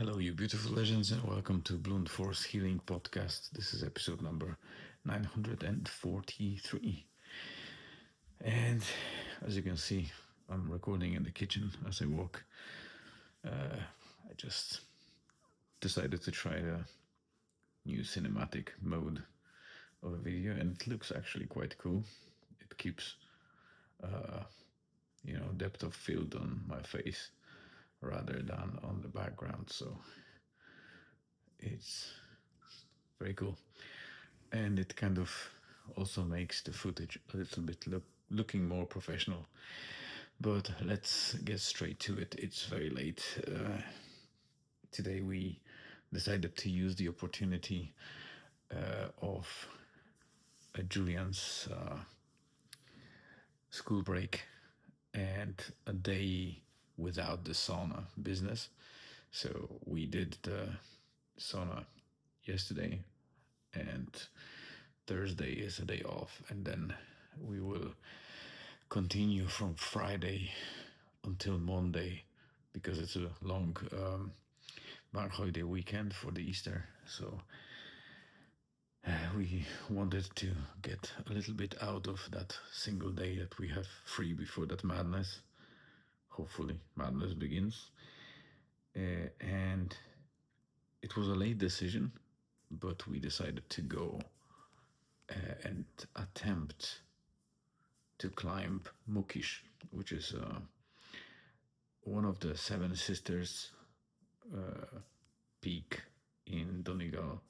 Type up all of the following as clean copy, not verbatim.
Hello, you beautiful legends, and welcome to Bloom Force Healing Podcast. This is episode number 943. And as you can see, I'm recording in the kitchen as I walk. I just decided to try the new cinematic mode of a video, and it looks actually quite cool. It keeps, depth of field on my face rather than on the background. So it's very cool. And it kind of also makes the footage a little bit looking more professional. But let's get straight to it. It's very late. Today we decided to use the opportunity of Julian's school break and a day without the sauna business. So we did the sauna yesterday, and Thursday is a day off, and then we will continue from Friday until Monday because it's a long bank holiday weekend for the Easter. So we wanted to get a little bit out of that single day that we have free before that madness. Hopefully, madness begins. And it was a late decision, but we decided to go and attempt to climb Mukish, which is one of the Seven Sisters peak in Donegal,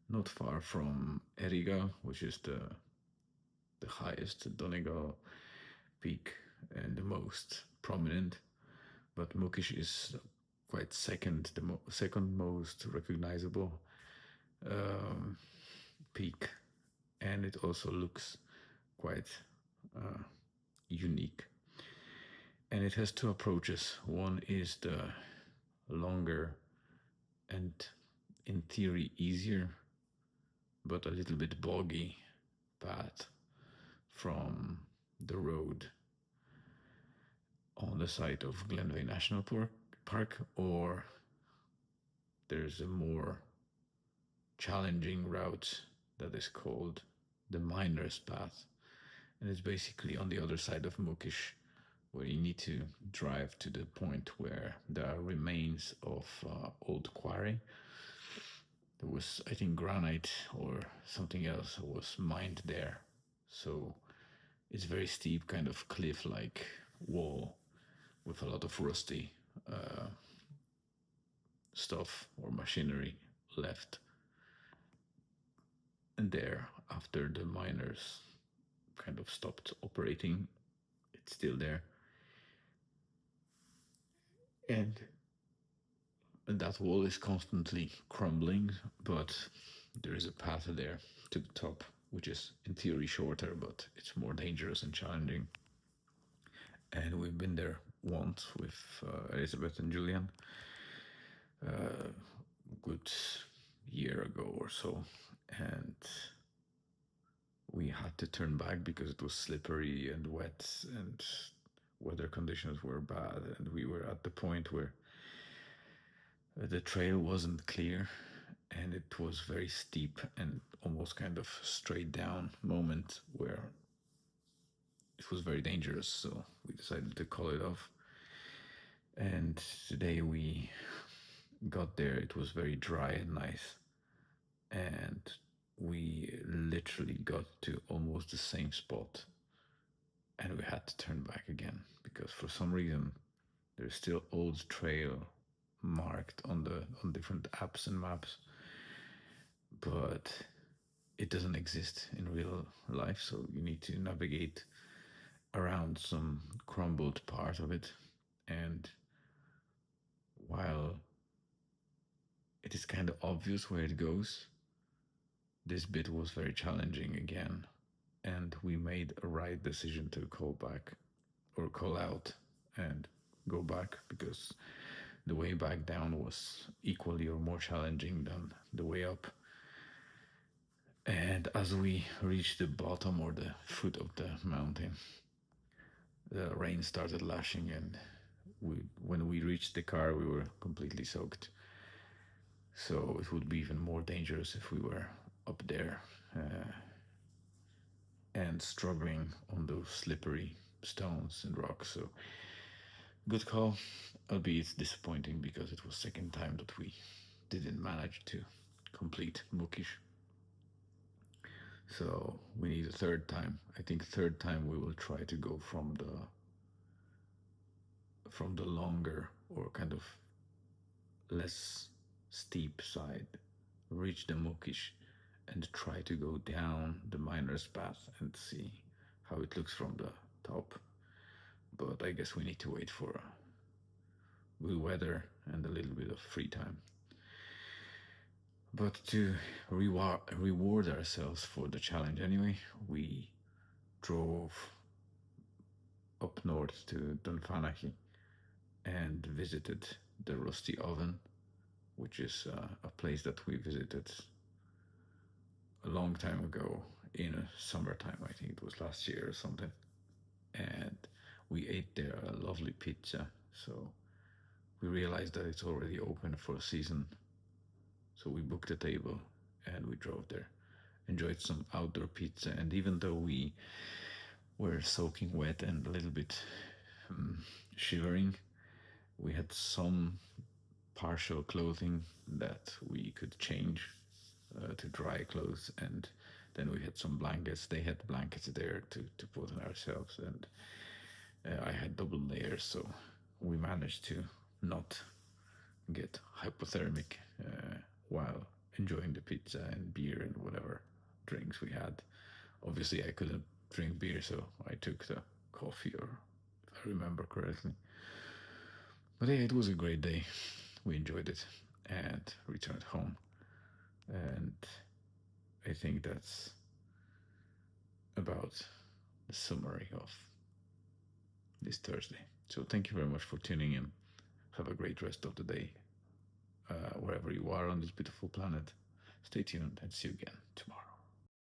not far from Eriga, which is the highest Donegal peak and the most prominent. But Mukish is quite second most recognizable peak, and it also looks quite unique. And it has two approaches. One is the longer and in theory easier, but a little bit boggy path from the road on the site of Glenveigh National Park, or there's a more challenging route that is called the Miner's Path, and it's basically on the other side of Mukish, where you need to drive to the point where there are remains of old quarry. There was, I think, granite or something else was mined there. So it's very steep, kind of cliff-like wall with a lot of rusty stuff or machinery left. And there, after the miners kind of stopped operating, it's still there. And that wall is constantly crumbling, but there is a path there to the top, which is in theory shorter, but it's more dangerous and challenging. And we've been there once with Elizabeth and Julian, a good year ago or so, and we had to turn back because it was slippery and wet and weather conditions were bad, and we were at the point where the trail wasn't clear and it was very steep and almost kind of straight down moment where it was very dangerous. So we decided to call it off. And today we got there. It was very dry and nice, and we literally got to almost the same spot, and we had to turn back again because for some reason there's still old trail marked on different apps and maps, but it doesn't exist in real life. So you need to navigate around some crumbled part of it, and while it is kind of obvious where it goes, this bit was very challenging again, and we made a right decision to call back or call out and go back because the way back down was equally or more challenging than the way up. And as we reached the bottom or the foot of the mountain, the rain started lashing, and when we reached the car, we were completely soaked. So it would be even more dangerous if we were up there and struggling on those slippery stones and rocks. So good call, albeit disappointing because it was second time that we didn't manage to complete Mukish. So we need a third time. I think third time we will try to go from the longer or kind of less steep side, reach the Mukish, and try to go down the miner's path and see how it looks from the top. But I guess we need to wait for good weather and a little bit of free time. But to reward ourselves for the challenge anyway, we drove up north to Dunfanaghy and visited the Rusty Oven, which is a place that we visited a long time ago in a summertime. I think it was last year or something. And we ate there a lovely pizza. So we realized that it's already open for a season. So we booked a table and we drove there, enjoyed some outdoor pizza. And even though we were soaking wet and a little bit shivering, we had some partial clothing that we could change to dry clothes, and then we had some blankets. They had blankets there to put on ourselves, and I had double layers, so we managed to not get hypothermic while enjoying the pizza and beer and whatever drinks we had. Obviously, I couldn't drink beer, so I took the coffee, or if I remember correctly. But yeah, it was a great day. We enjoyed it and returned home. And I think that's about the summary of this Thursday. So thank you very much for tuning in. Have a great rest of the day, wherever you are on this beautiful planet. Stay tuned and see you again tomorrow.